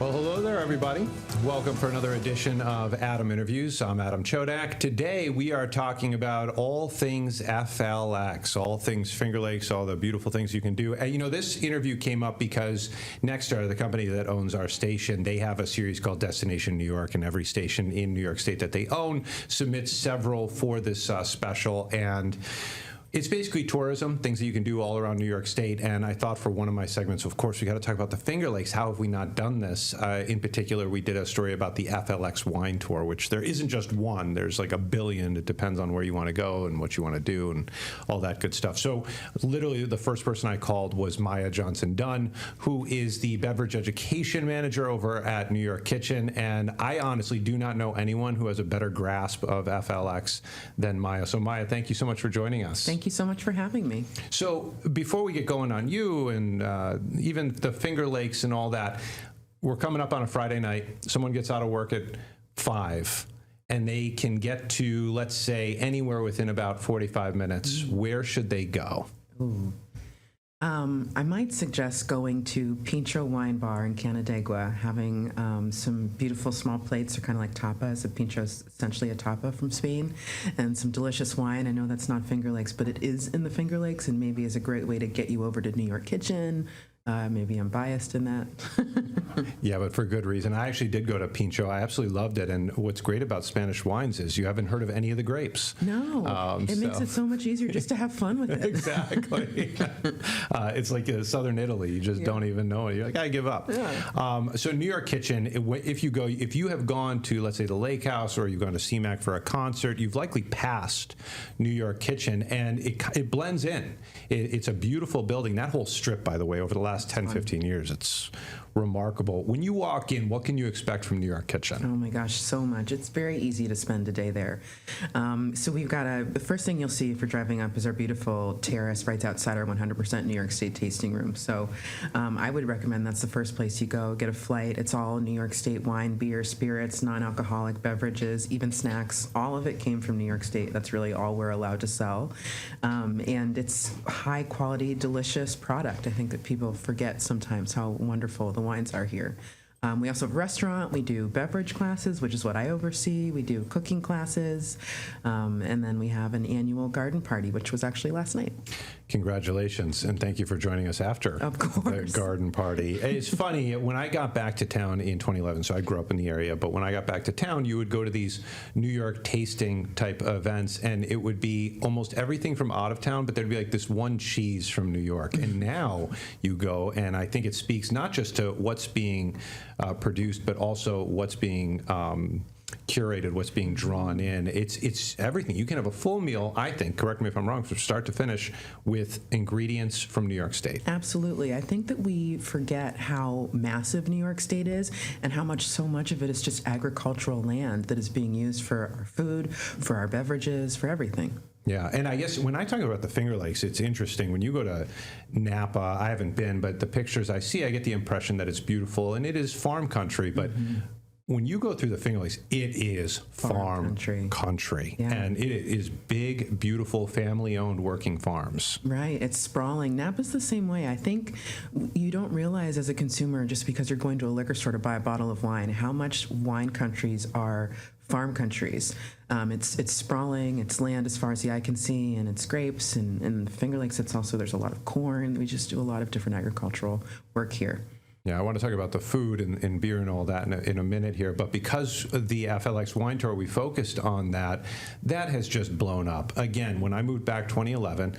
Well, hello there, everybody. Welcome for another edition of Adam Interviews. I'm Adam Chodak. Today, we are talking about all things FLX, all things Finger Lakes, all the beautiful things you can do. And, you know, this interview came up because Nexstar, the company that owns our station, they have a series called Destination New York, and every station in New York State that they own submits several for this special. And it's basically tourism, things that you can do all around New York State. And I thought for one of my segments, of course, we got to talk about the Finger Lakes. How have we not done this? In particular, we did a story about the FLX wine tour, which there isn't just one. There's like a billion. It depends on where you want to go and what you want to do and all that good stuff. So literally the first person I called was Maya Johnson-Dunn, who is the beverage education manager over at New York Kitchen. And I honestly do not know anyone who has a better grasp of FLX than Maya. So Maya, thank you so much for joining us. Thank you so much for having me. So before we get going on you and even the Finger Lakes and all that, we're coming up on a Friday night. Someone gets out of work at 5 and they can get to, let's say, anywhere within about 45 minutes. Where should they go? Ooh. I might suggest going to Pincho Wine Bar in Canandaigua, having some beautiful small plates. They're kind of like tapas. A pincho is essentially a tapa from Spain, and some delicious wine. I know that's not Finger Lakes, but it is in the Finger Lakes, and maybe is a great way to get you over to New York Kitchen. Maybe I'm biased in that. Yeah, but for good reason. I actually did go to Pincho. I absolutely loved it. And what's great about Spanish wines is you haven't heard of any of the grapes. No, it makes it so much easier just to have fun with it. Exactly. It's like southern Italy. You just don't even know it. You're like, I give up. Yeah. So New York Kitchen, if you have gone to, let's say, the Lake House, or you've gone to CMAC for a concert, you've likely passed New York Kitchen, and it blends in. It's a beautiful building. That whole strip, by the way, over the last 10, 15 years, it's remarkable. When you walk in, what can you expect from New York Kitchen? Oh my gosh, so much. It's very easy to spend a day there. So we've got the first thing you'll see if you're driving up is our beautiful terrace right outside our 100% New York State tasting room. So I would recommend that's the first place you go. Get a flight. It's all New York State wine, beer, spirits, non-alcoholic beverages, even snacks. All of it came from New York State. That's really all we're allowed to sell. And it's high quality, delicious product. I think that people forget sometimes how wonderful the wines are here. We also have a restaurant. We do beverage classes, which is what I oversee. We do cooking classes. And then we have an annual garden party, which was actually last night. Congratulations, and thank you for joining us after the garden party. It's funny, when I got back to town in 2011, so I grew up in the area, but when I got back to town, you would go to these New York tasting type events, and it would be almost everything from out of town, but there'd be like this one cheese from New York. And now you go, and I think it speaks not just to what's being produced, but also what's being curated, what's being drawn in. It's everything. You can have a full meal, I think, correct me if I'm wrong, from start to finish with ingredients from New York State. Absolutely. I think that we forget how massive New York State is and how so much of it is just agricultural land that is being used for our food, for our beverages, for everything. Yeah, and I guess when I talk about the Finger Lakes, it's interesting. When you go to Napa, I haven't been, but the pictures I see, I get the impression that it's beautiful, and it is farm country, but when you go through the Finger Lakes, it is farm country. Yeah. And it is big, beautiful, family-owned working farms. Right. It's sprawling. Napa's the same way. I think you don't realize as a consumer, just because you're going to a liquor store to buy a bottle of wine, how much wine countries are farm countries. It's sprawling, it's land as far as the eye can see, and it's grapes. And the Finger Lakes, there's a lot of corn. We just do a lot of different agricultural work here. Yeah, I want to talk about the food and beer and all that in a minute here, but because of the FLX wine tour, we focused on that has just blown up. Again, when I moved back 2011,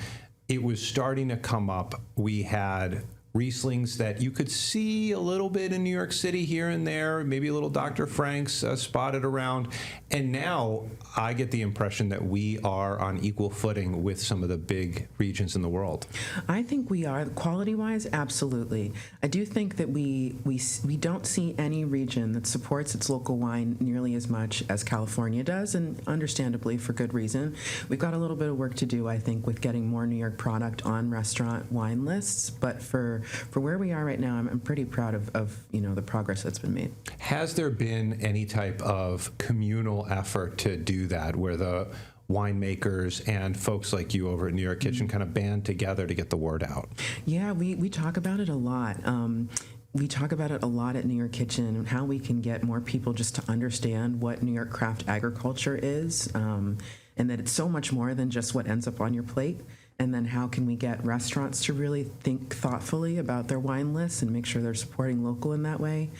it was starting to come up. We had Rieslings that you could see a little bit in New York City here and there, maybe a little Dr. Frank's spotted around. And now I get the impression that we are on equal footing with some of the big regions in the world. I think we are, quality-wise, absolutely. I do think that we don't see any region that supports its local wine nearly as much as California does, and understandably for good reason. We've got a little bit of work to do, I think, with getting more New York product on restaurant wine lists, but for where we are right now, I'm pretty proud of the progress that's been made. Has there been any type of communal effort to do that, where the winemakers and folks like you over at New York Kitchen kind of band together to get the word out? Yeah, we talk about it a lot. we talk about it a lot at New York Kitchen and how we can get more people just to understand what New York craft agriculture is, and that it's so much more than just what ends up on your plate. And then how can we get restaurants to really think thoughtfully about their wine lists and make sure they're supporting local in that way.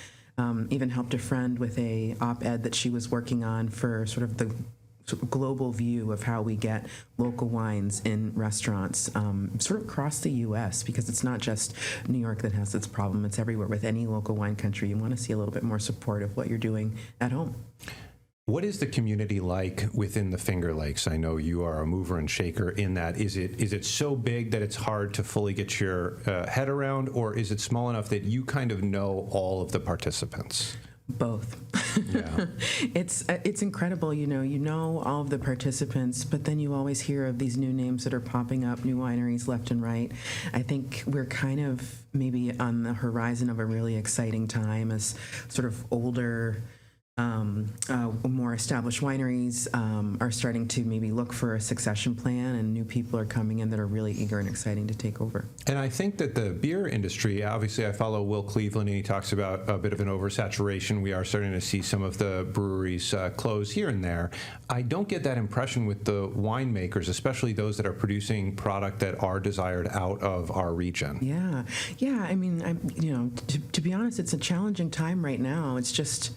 Even helped a friend with a op-ed that she was working on for sort of the global view of how we get local wines in restaurants sort of across the U.S., because it's not just New York that has this problem. It's everywhere. With any local wine country, you want to see a little bit more support of what you're doing at home. What is the community like within the Finger Lakes? I know you are a mover and shaker in that. Is it so big that it's hard to fully get your head around, or is it small enough that you kind of know all of the participants? Both. Yeah. It's incredible, you know all of the participants, but then you always hear of these new names that are popping up, new wineries left and right. I think we're kind of maybe on the horizon of a really exciting time as sort of older, more established wineries are starting to maybe look for a succession plan, and new people are coming in that are really eager and exciting to take over. And I think that the beer industry, obviously I follow Will Cleveland, and he talks about a bit of an oversaturation. We are starting to see some of the breweries close here and there. I don't get that impression with the winemakers, especially those that are producing product that are desired out of our region. Yeah. I mean, to be honest, it's a challenging time right now. It's just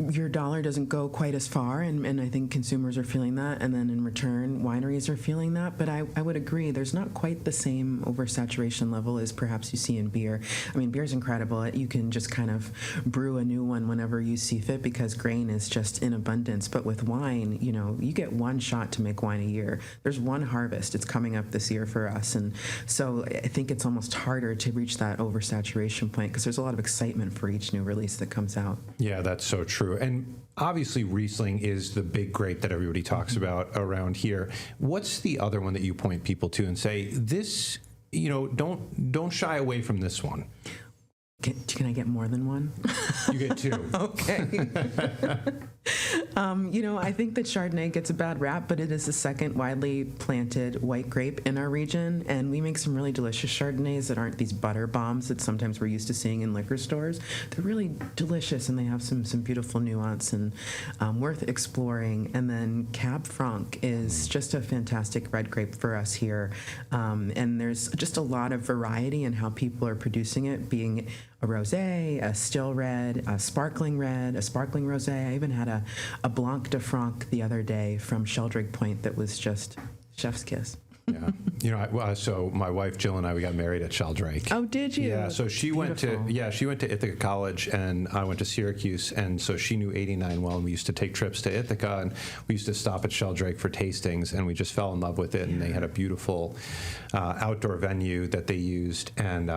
your dollar doesn't go quite as far, and I think consumers are feeling that, and then in return, wineries are feeling that. But I would agree, there's not quite the same oversaturation level as perhaps you see in beer. I mean, beer's incredible. You can just kind of brew a new one whenever you see fit because grain is just in abundance. But with wine, you get one shot to make wine a year. There's one harvest. It's coming up this year for us. And so I think it's almost harder to reach that oversaturation point because there's a lot of excitement for each new release that comes out. Yeah, that's so true. And obviously Riesling is the big grape that everybody talks about around here. What's the other one that you point people to and say, this, don't shy away from this one? Can I get more than one? You get two. Okay. I think that Chardonnay gets a bad rap, but it is the second widely planted white grape in our region, and we make some really delicious Chardonnays that aren't these butter bombs that sometimes we're used to seeing in liquor stores. They're really delicious, and they have some beautiful nuance and worth exploring. And then Cab Franc is just a fantastic red grape for us here, and there's just a lot of variety in how people are producing it, being a rosé, a still red, a sparkling rosé. I even had a Blanc de Franc the other day from Sheldrake Point that was just chef's kiss. Yeah, so my wife Jill and I, we got married at Sheldrake. Oh, did you? Yeah, so she went to Ithaca College, and I went to Syracuse, and so she knew 89 well, and we used to take trips to Ithaca, and we used to stop at Sheldrake for tastings, and we just fell in love with it. And they had a beautiful outdoor venue that they used, and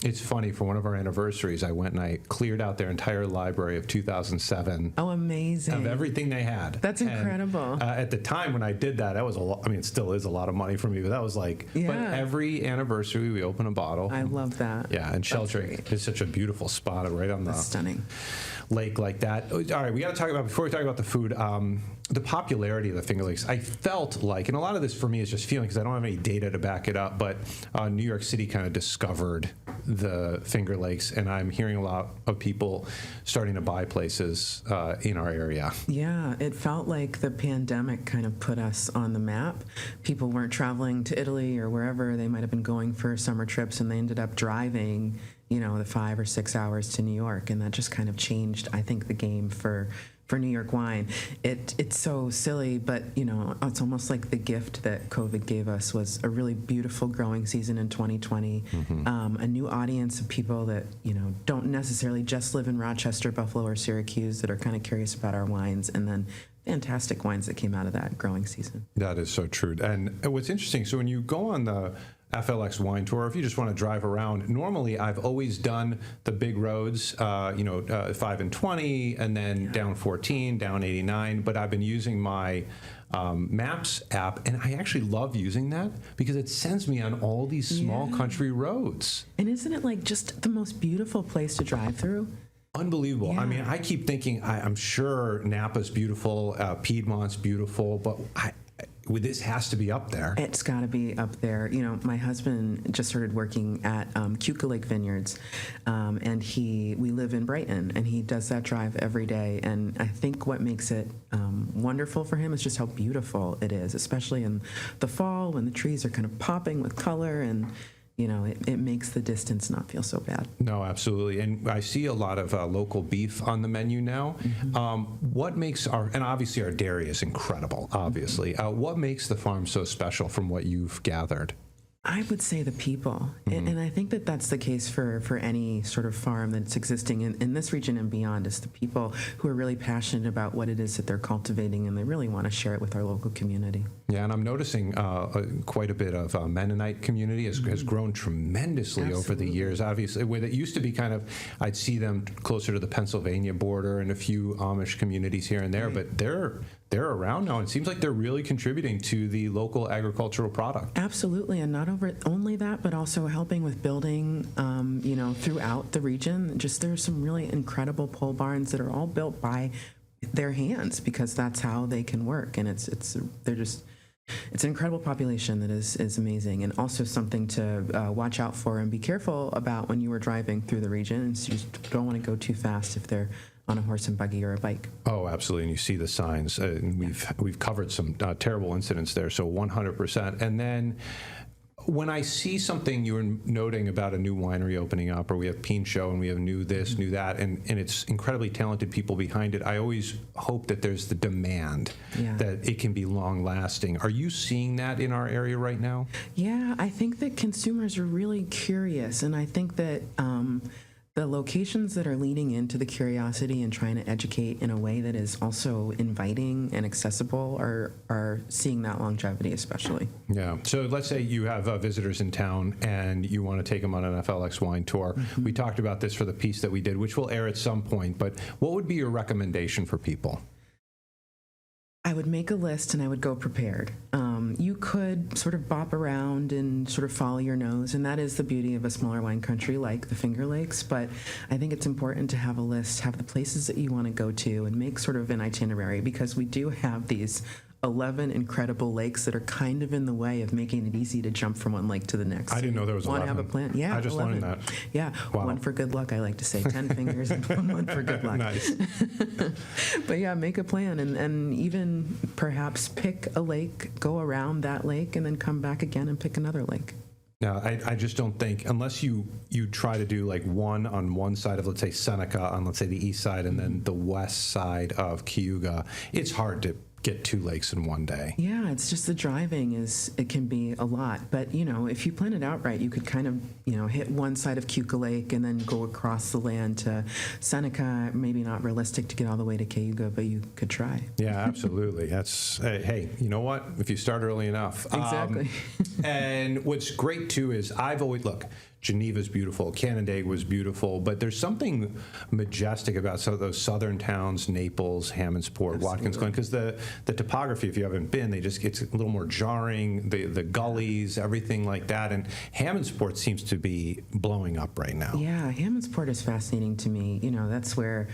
it's funny, for one of our anniversaries, I went and I cleared out their entire library of 2007. Oh, amazing! Of everything they had. That's incredible. And, at the time when I did that, that was a lot. I mean, it still is a lot of money for me, but that was like. Yeah. But every anniversary we open a bottle. I love that. Yeah, and Sheldrake is such a beautiful spot right on the stunning lake like that. All right, we got to talk about, before we talk about the food, the popularity of the Finger Lakes. I felt like, and a lot of this for me is just feeling because I don't have any data to back it up, but New York City kind of discovered the Finger Lakes, and I'm hearing a lot of people starting to buy places in our area. Yeah, it felt like the pandemic kind of put us on the map. People weren't traveling to Italy or wherever they might have been going for summer trips, and they ended up driving, the 5 or 6 hours to New York, and that just kind of changed, I think, the game for New York wine. It's so silly, but it's almost like the gift that COVID gave us was a really beautiful growing season in 2020, a new audience of people that don't necessarily just live in Rochester, Buffalo, or Syracuse that are kind of curious about our wines, and then fantastic wines that came out of that growing season. That is so true. And what's interesting, so when you go on the FLX wine tour, if you just want to drive around, normally I've always done the big roads, 5 and 20, and then down 14, down 89, but I've been using my Maps app, and I actually love using that because it sends me on all these small country roads. And isn't it like just the most beautiful place to drive through? Unbelievable. Yeah. I mean, I keep thinking, I'm sure Napa's beautiful, Piedmont's beautiful, but this has to be up there. It's got to be up there. You know, my husband just started working at Keuka Lake Vineyards, and we live in Brighton, and he does that drive every day. And I think what makes it wonderful for him is just how beautiful it is, especially in the fall when the trees are kind of popping with color, and you know, it makes the distance not feel so bad. No, absolutely. And I see a lot of local beef on the menu now. What makes and obviously our dairy is incredible, obviously. What makes the farm so special from what you've gathered? I would say the people. And I think that that's the case for any sort of farm that's existing in this region and beyond, is the people who are really passionate about what it is that they're cultivating, and they really want to share it with our local community. Yeah, and I'm noticing quite a bit of Mennonite community has grown tremendously over the years. Obviously, where it used to be kind of, I'd see them closer to the Pennsylvania border and a few Amish communities here and there, but they're around now, and it seems like they're really contributing to the local agricultural product. Absolutely, and not only that, but also helping with building, you know, throughout the region. Just there's some really incredible pole barns that are all built by their hands, because that's how they can work, and it's an incredible population that is amazing, and also something to watch out for and be careful about when you are driving through the region. And so you just don't want to go too fast if they're on a horse and buggy or a bike. Oh, absolutely, and you see the signs. And we've covered some terrible incidents there, so 100%. And then when I see something you were noting about a new winery opening up, or we have Peen Show and we have new this, new that, and it's incredibly talented people behind it, I always hope that there's the demand, that it can be long lasting. Are you seeing that in our area right now? Yeah, I think that consumers are really curious, and I think that the locations that are leaning into the curiosity and trying to educate in a way that is also inviting and accessible are seeing that longevity, especially. Yeah. So let's say you have visitors in town and you want to take them on an FLX wine tour. We talked about this for the piece that we did, which will air at some point, but what would be your recommendation for people? I would make a list and I would go prepared. You could sort of bop around and sort of follow your nose, and that is the beauty of a smaller wine country like the Finger Lakes, but I think it's important to have a list, have the places that you want to go to, and make sort of an itinerary, because we do have these 11 incredible lakes that are kind of in the way of making it easy to jump from one lake to the next. I didn't know there was 11. Want to have a plan? Yeah, I just 11. learned that. Yeah, wow. One for good luck, I like to say. 10 fingers and one for good luck. Nice. But yeah, make a plan, and even perhaps pick a lake, go around that lake, and then come back again and pick another lake. No, I just don't think, unless you try to do like one on one side of, let's say, Seneca on, let's say, the east side, and then the west side of Cayuga, it's hard to get two lakes in one day. Yeah, it's just the driving it can be a lot. But, you know, if you plan it out right, you could kind of, you know, hit one side of Keuka Lake and then go across the land to Seneca. Maybe not realistic to get all the way to Cayuga, but you could try. Yeah, absolutely. That's, hey, you know what? If you start early enough. Exactly. And what's great, too, is look, Geneva's beautiful, Canandaigua was beautiful, but there's something majestic about some of those southern towns, Naples, Hammondsport, Watkins Glen, because the topography, if you haven't been, it's a little more jarring, the gullies, everything like that, and Hammondsport seems to be blowing up right now. Yeah, Hammondsport is fascinating to me. You know, that's where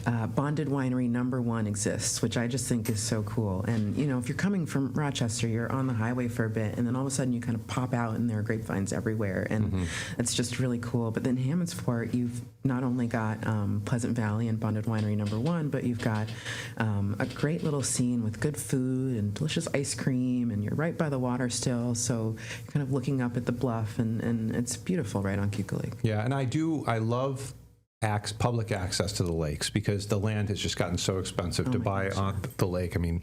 Bonded Winery #1 exists, which I just think is so cool. And, you know, if you're coming from Rochester, you're on the highway for a bit, and then all of a sudden you kind of pop out and there are grapevines everywhere, and it's just really cool. But then Hammondsport, you've not only got Pleasant Valley and Bonded Winery #1, but you've got a great little scene with good food and delicious ice cream, and you're right by the water still, so you're kind of looking up at the bluff, and it's beautiful right on Keuka Lake. Yeah, and I love public access to the lakes, because the land has just gotten so expensive to buy on the lake. I mean,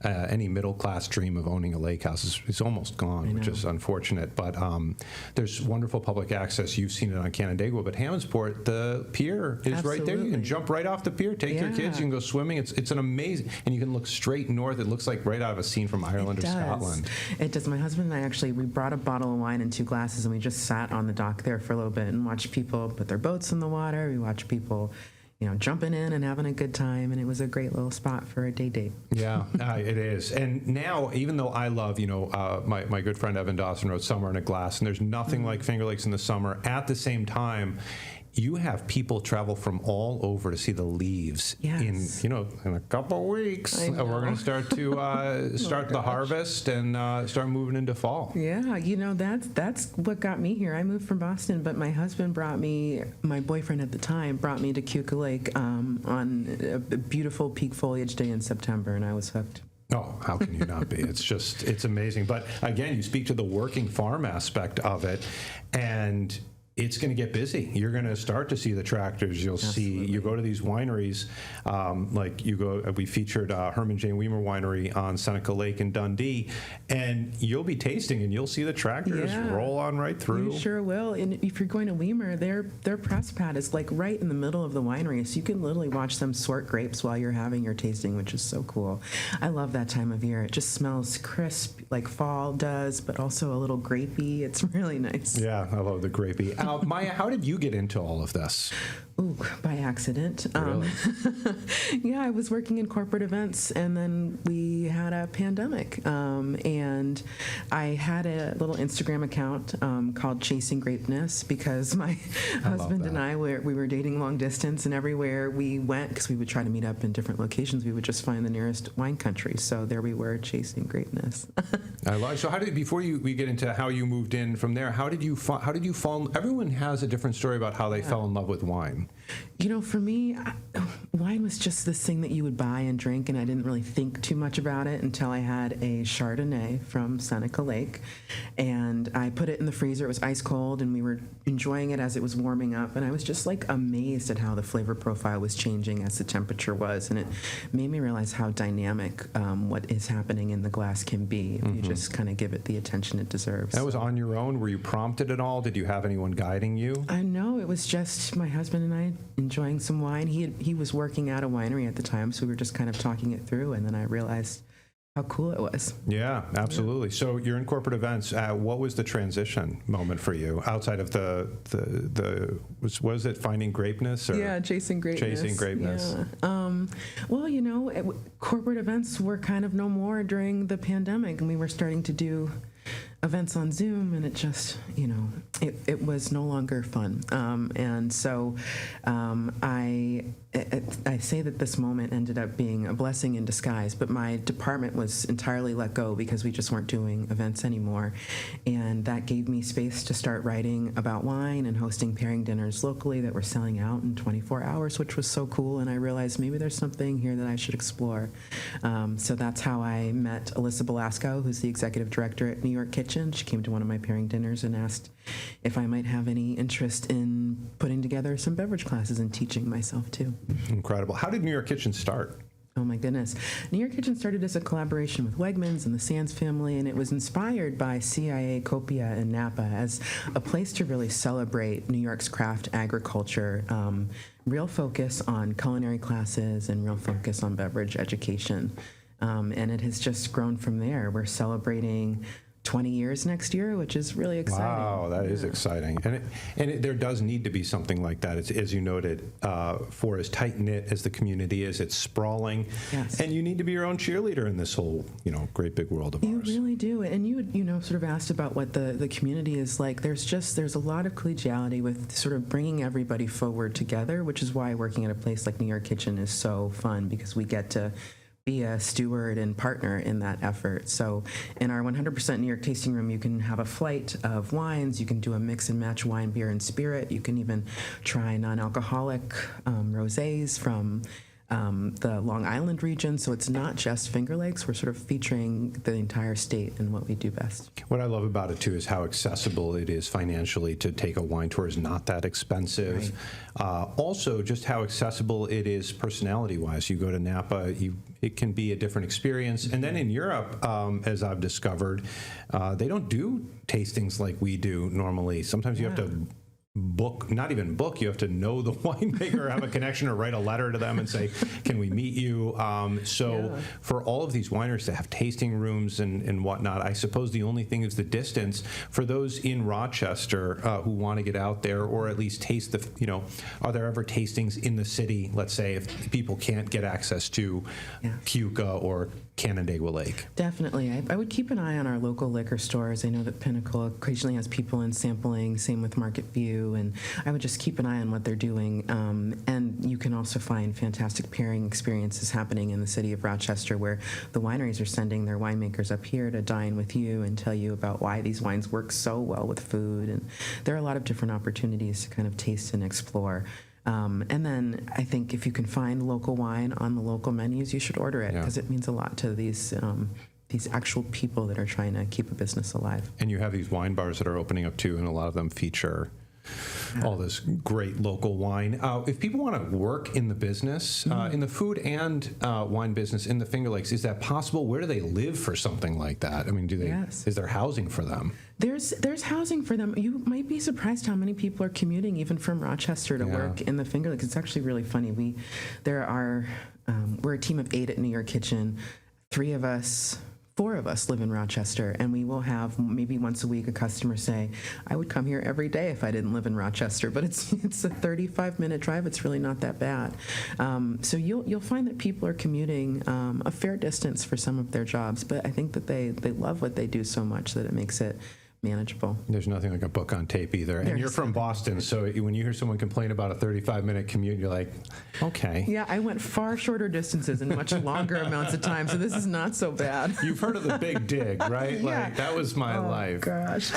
any middle-class dream of owning a lake house is almost gone, which is unfortunate. But there's wonderful public access. You've seen it on Canandaigua, but Hammondsport, the pier is right there. You can jump right off the pier, take your kids, you can go swimming. It's an amazing, and you can look straight north. It looks like right out of a scene from Ireland or Scotland. It does. My husband and I we brought a bottle of wine and 2 glasses, and we just sat on the dock there for a little bit and watched people put their boats in the water. We watched people, you know, jumping in and having a good time, and it was a great little spot for a day date. Yeah, it is. And now, even though I love, you know, my good friend Evan Dawson wrote Summer in a Glass, and there's nothing like Finger Lakes in the summer, at the same time, you have people travel from all over to see the leaves Yes. in a couple of weeks. I know. We're going to start to start the harvest and start moving into fall. Yeah, that's what got me here. I moved from Boston, but my husband my boyfriend at the time brought me to Keuka Lake on a beautiful peak foliage day in September, and I was hooked. Oh, how can you not be? It's amazing. But again, you speak to the working farm aspect of it, and it's going to get busy. You're going to start to see the tractors. You'll Absolutely. see, you go to these wineries, we featured Herman J. Weimer Winery on Seneca Lake in Dundee, and you'll be tasting and you'll see the tractors roll on right through. You sure will. And if you're going to Weimer, their press pad is like right in the middle of the winery, so you can literally watch them sort grapes while you're having your tasting, which is so cool. I love that time of year. It just smells crisp like fall does, but also a little grapey. It's really nice. Yeah, I love the grapey. Maya, how did you get into all of this? Ooh, by accident. Really? Yeah, I was working in corporate events, and then we had a pandemic. And I had a little Instagram account called Chasing Greatness because my husband and I we were dating long distance, and everywhere we went, because we would try to meet up in different locations, we would just find the nearest wine country. So there we were, chasing greatness. I love. So before we get into how you moved in from there, how did you fall? Everyone has a different story about how they fell in love with wine. For me, wine was just this thing that you would buy and drink, and I didn't really think too much about it until I had a Chardonnay from Seneca Lake, and I put it in the freezer. It was ice cold, and we were enjoying it as it was warming up, and I was just like amazed at how the flavor profile was changing as the temperature was, and it made me realize how dynamic what is happening in the glass can be if you just kind of give it the attention it deserves. That was on your own? Were you prompted at all? Did you have anyone guiding you? I know it was just my husband and I enjoying some wine. He was working at a winery at the time, so we were just kind of talking it through, and then I realized how cool it was. Yeah, absolutely. Yeah. So you're in corporate events. What was the transition moment for you outside of was it finding greatness? Or yeah, chasing greatness. Chasing greatness. Yeah. Well, corporate events were kind of no more during the pandemic, and we were starting to do events on Zoom, and it just, it was no longer fun. And so I say that this moment ended up being a blessing in disguise, but my department was entirely let go because we just weren't doing events anymore. And that gave me space to start writing about wine and hosting pairing dinners locally that were selling out in 24 hours, which was so cool. And I realized maybe there's something here that I should explore. So that's how I met Alyssa Belasco, who's the executive director at New York Kitchen. She came to one of my pairing dinners and asked if I might have any interest in putting together some beverage classes and teaching myself too. Incredible. How did New York Kitchen start? Oh my goodness. New York Kitchen started as a collaboration with Wegmans and the Sands family, and it was inspired by CIA, Copia, and Napa as a place to really celebrate New York's craft agriculture, real focus on culinary classes and real focus on beverage education. And it has just grown from there. We're celebrating 20 years next year, which is really exciting. Wow, that is exciting. And there does need to be something like that. It's, as you noted, for as tight-knit as the community is, it's sprawling. Yes. And you need to be your own cheerleader in this whole, great big world of ours. You really do. And you had, sort of asked about what the community is like. There's a lot of collegiality with sort of bringing everybody forward together, which is why working at a place like New York Kitchen is so fun, because we get to be a steward and partner in that effort. So in our 100% New York tasting room, you can have a flight of wines. You can do a mix and match wine, beer, and spirit. You can even try non-alcoholic rosés from the Long Island region. So it's not just Finger Lakes. We're sort of featuring the entire state and what we do best. What I love about it, too, is how accessible it is financially to take a wine tour. Is not that expensive. Right. Also, just how accessible it is personality-wise. You go to Napa, it can be a different experience. And then in Europe, as I've discovered, they don't do tastings like we do normally. Sometimes you have to not even book, you have to know the winemaker, have a connection, or write a letter to them and say, can we meet you? For all of these wineries to have tasting rooms and whatnot, I suppose the only thing is the distance. For those in Rochester who want to get out there, or at least taste are there ever tastings in the city, let's say, if people can't get access to Keuka or Canandaigua Lake? Definitely. I would keep an eye on our local liquor stores. I know that Pinnacle occasionally has people in sampling, same with Market View. through, and I would just keep an eye on what they're doing. And you can also find fantastic pairing experiences happening in the city of Rochester, where the wineries are sending their winemakers up here to dine with you and tell you about why these wines work so well with food. And there are a lot of different opportunities to kind of taste and explore. And then I think if you can find local wine on the local menus, you should order it, because it means a lot to these actual people that are trying to keep a business alive. And you have these wine bars that are opening up too, and a lot of them feature all this great local wine. If people want to work in the business, in the food and wine business in the Finger Lakes, is that possible? Where do they live for something like that? I mean, is there housing for them? There's housing for them. You might be surprised how many people are commuting even from Rochester to work in the Finger Lakes. It's actually really funny. We're a team of 8 at New York Kitchen. 4 of us live in Rochester, and we will have maybe once a week a customer say, I would come here every day if I didn't live in Rochester, but it's a 35-minute drive. It's really not that bad. So you'll find that people are commuting a fair distance for some of their jobs, but I think that they love what they do so much that it makes it manageable. There's nothing like a book on tape either. And you're from Boston, so when you hear someone complain about a 35-minute commute, you're like, okay. Yeah, I went far shorter distances and much longer amounts of time, so this is not so bad. You've heard of the Big Dig, right? Yeah. Like, that was my life. Gosh.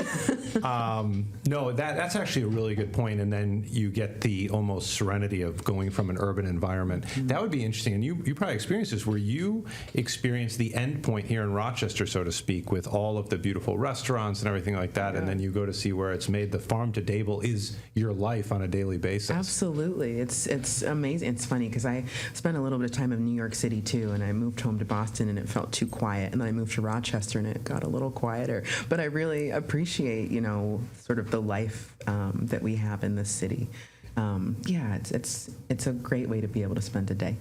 No, that's actually a really good point. And then you get the almost serenity of going from an urban environment. That would be interesting. And you probably experienced this, where you experienced the end point here in Rochester, so to speak, with all of the beautiful restaurants and everything like that, and then you go to see where it's made. The farm to table is your life on a daily basis. Absolutely. It's amazing. It's funny because I spent a little bit of time in New York City too, and I moved home to Boston and it felt too quiet, and then I moved to Rochester and it got a little quieter. But I really appreciate, sort of the life that we have in this city. It's a great way to be able to spend a day.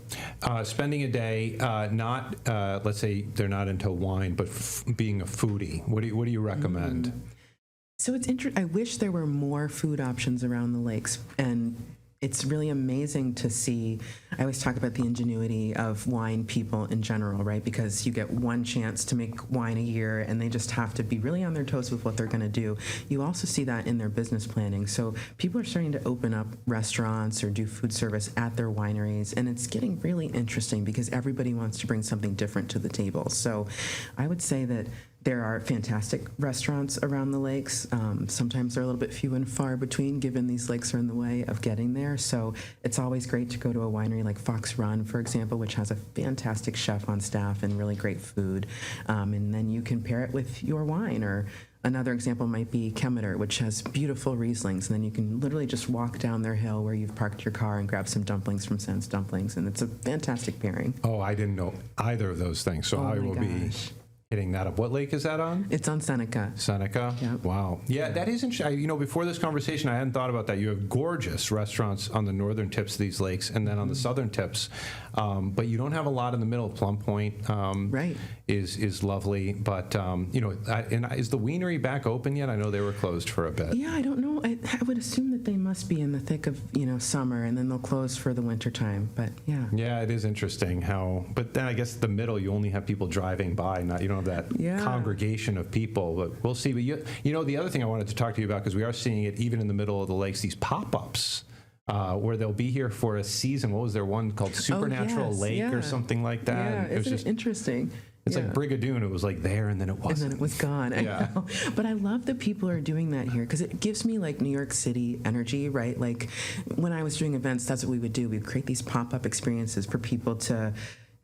Spending a day, not let's say they're not into wine, but being a foodie. What do you recommend? So it's interesting. I wish there were more food options around the lakes, and it's really amazing to see. I always talk about the ingenuity of wine people in general, right? Because you get one chance to make wine a year, and they just have to be really on their toes with what they're going to do. You also see that in their business planning. So people are starting to open up restaurants or do food service at their wineries, and it's getting really interesting because everybody wants to bring something different to the table. So I would say that there are fantastic restaurants around the lakes. Sometimes they're a little bit few and far between, given these lakes are in the way of getting there. So it's always great to go to a winery like Fox Run, for example, which has a fantastic chef on staff and really great food. And then you can pair it with your wine. Or another example might be Kemeter, which has beautiful Rieslings. And then you can literally just walk down their hill where you've parked your car and grab some dumplings from Sense Dumplings. And it's a fantastic pairing. Oh, I didn't know either of those things. So I will be hitting that up. What lake is that on? It's on Seneca. Seneca? Yep. Wow. Yeah, that is interesting. Before this conversation, I hadn't thought about that. You have gorgeous restaurants on the northern tips of these lakes and then on the southern tips, but you don't have a lot in the middle. Plum Point Right. is lovely, but, is the Wienery back open yet? I know they were closed for a bit. Yeah, I don't know. I would assume that they must be in the thick of, summer, and then they'll close for the winter time, but yeah. Yeah, it is interesting but then I guess the middle, you only have people driving by, you don't have that congregation of people, but we'll see. But the other thing I wanted to talk to you about, because we are seeing it even in the middle of the lakes, these pop-ups where they'll be here for a season. What was there one called Supernatural Lake or something like that? Yeah, it was just interesting. It's like Brigadoon. It was like there and then it wasn't. And then it was gone. I know. But I love that people are doing that here because it gives me like New York City energy, right? Like when I was doing events, that's what we would do. We'd create these pop-up experiences for people to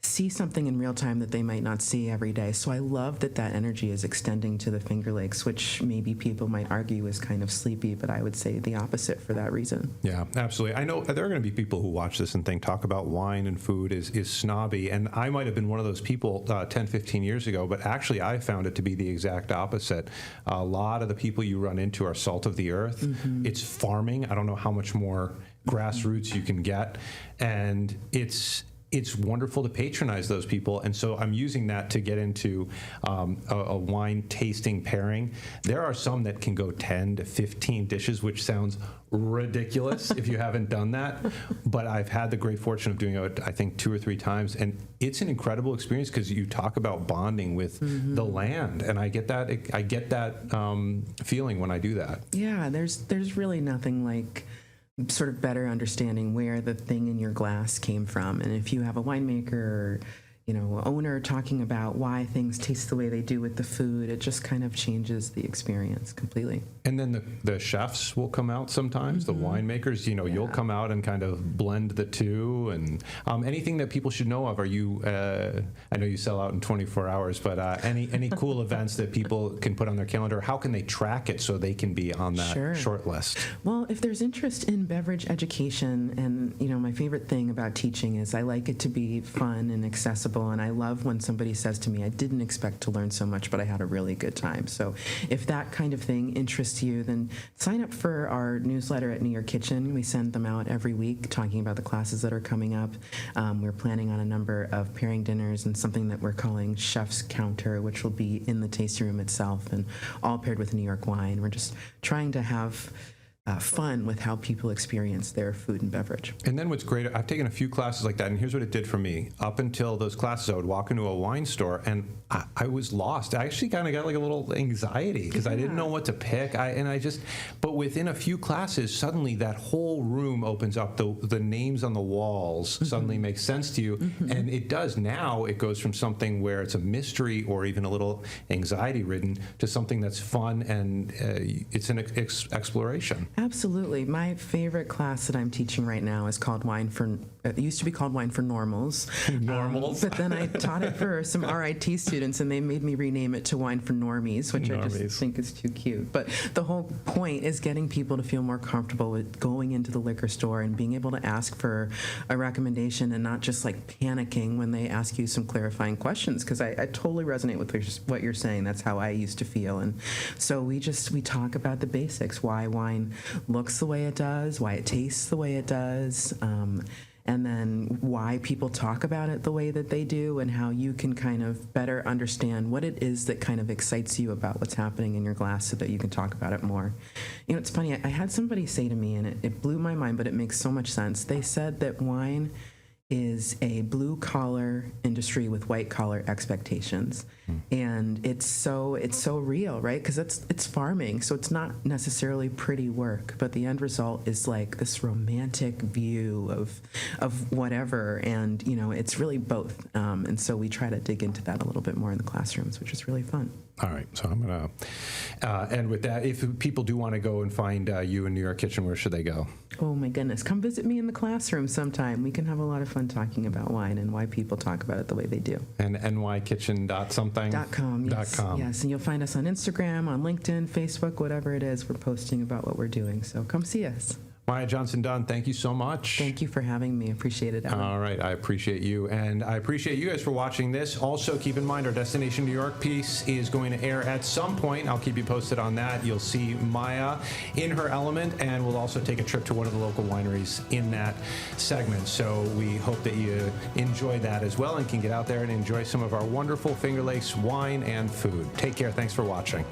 see something in real time that they might not see every day. So I love that energy is extending to the Finger Lakes, which maybe people might argue is kind of sleepy, but I would say the opposite for that reason. Yeah, absolutely. I know there are going to be people who watch this and think talk about wine and food is snobby, and I might have been one of those people 10, 15 years ago, but actually I found it to be the exact opposite. A lot of the people you run into are salt of the earth. Mm-hmm. It's farming. I don't know how much more grassroots you can get, and it's it's wonderful to patronize those people. And so I'm using that to get into a wine tasting pairing. There are some that can go 10 to 15 dishes, which sounds ridiculous if you haven't done that. But I've had the great fortune of doing it, I think, 2 or 3 times. And it's an incredible experience because you talk about bonding with the land. And I get that feeling when I do that. Yeah, there's really nothing like sort of better understanding where the thing in your glass came from. And if you have a winemaker or, owner talking about why things taste the way they do with the food, it just kind of changes the experience completely. And then the chefs will come out sometimes, the winemakers, you'll come out and kind of blend the two. And anything that people should know of, are you, I know you sell out in 24 hours, but any cool events that people can put on their calendar? How can they track it so they can be on that short list? Well, if there's interest in beverage education, and, my favorite thing about teaching is I like it to be fun and accessible. And I love when somebody says to me, I didn't expect to learn so much, but I had a really good time. So if that kind of thing interests you, then sign up for our newsletter at New York Kitchen. We send them out every week talking about the classes that are coming up. We're planning on a number of pairing dinners and something that we're calling Chef's Counter, which will be in the tasting room itself and all paired with New York wine. We're just trying to have fun with how people experience their food and beverage. And then what's great, I've taken a few classes like that, and here's what it did for me. Up until those classes, I would walk into a wine store, and I was lost. I actually kind of got like a little anxiety because I didn't know what to pick. But within a few classes, suddenly that whole room opens up. The names on the walls suddenly make sense to you, and it does now. It goes from something where it's a mystery or even a little anxiety-ridden to something that's fun, and it's an exploration. Absolutely. My favorite class that I'm teaching right now is called it used to be called Wine for Normals. Normals. But then I taught it for some RIT students, and they made me rename it to Wine for Normies, which I just think is too cute. But the whole point is getting people to feel more comfortable with going into the liquor store and being able to ask for a recommendation and not just like panicking when they ask you some clarifying questions, because I totally resonate with what you're saying. That's how I used to feel. And so we talk about the basics, why wine looks the way it does, why it tastes the way it does, and then why people talk about it the way that they do, and how you can kind of better understand what it is that kind of excites you about what's happening in your glass so that you can talk about it more. It's funny, I had somebody say to me, and it blew my mind, but it makes so much sense. They said that wine is a blue-collar industry with white-collar expectations. And it's so real, right? Because it's farming, so it's not necessarily pretty work, but the end result is like this romantic view of whatever, and it's really both. And so we try to dig into that a little bit more in the classrooms, which is really fun. All right, so I'm going to end with that. If people do want to go and find you in New York Kitchen, where should they go? Oh my goodness, come visit me in the classroom sometime. We can have a lot of fun talking about wine and why people talk about it the way they do. And nykitchen.something? .com, yes. .com. Yes, and you'll find us on Instagram, on LinkedIn, Facebook, whatever it is, we're posting about what we're doing. So come see us. Maya Johnson-Dunn, thank you so much. Thank you for having me. Appreciate it, Alan. All right, I appreciate you, and I appreciate you guys for watching this. Also, keep in mind our Destination New York piece is going to air at some point. I'll keep you posted on that. You'll see Maya in her element, and we'll also take a trip to one of the local wineries in that segment. So we hope that you enjoy that as well and can get out there and enjoy some of our wonderful Finger Lakes wine and food. Take care. Thanks for watching.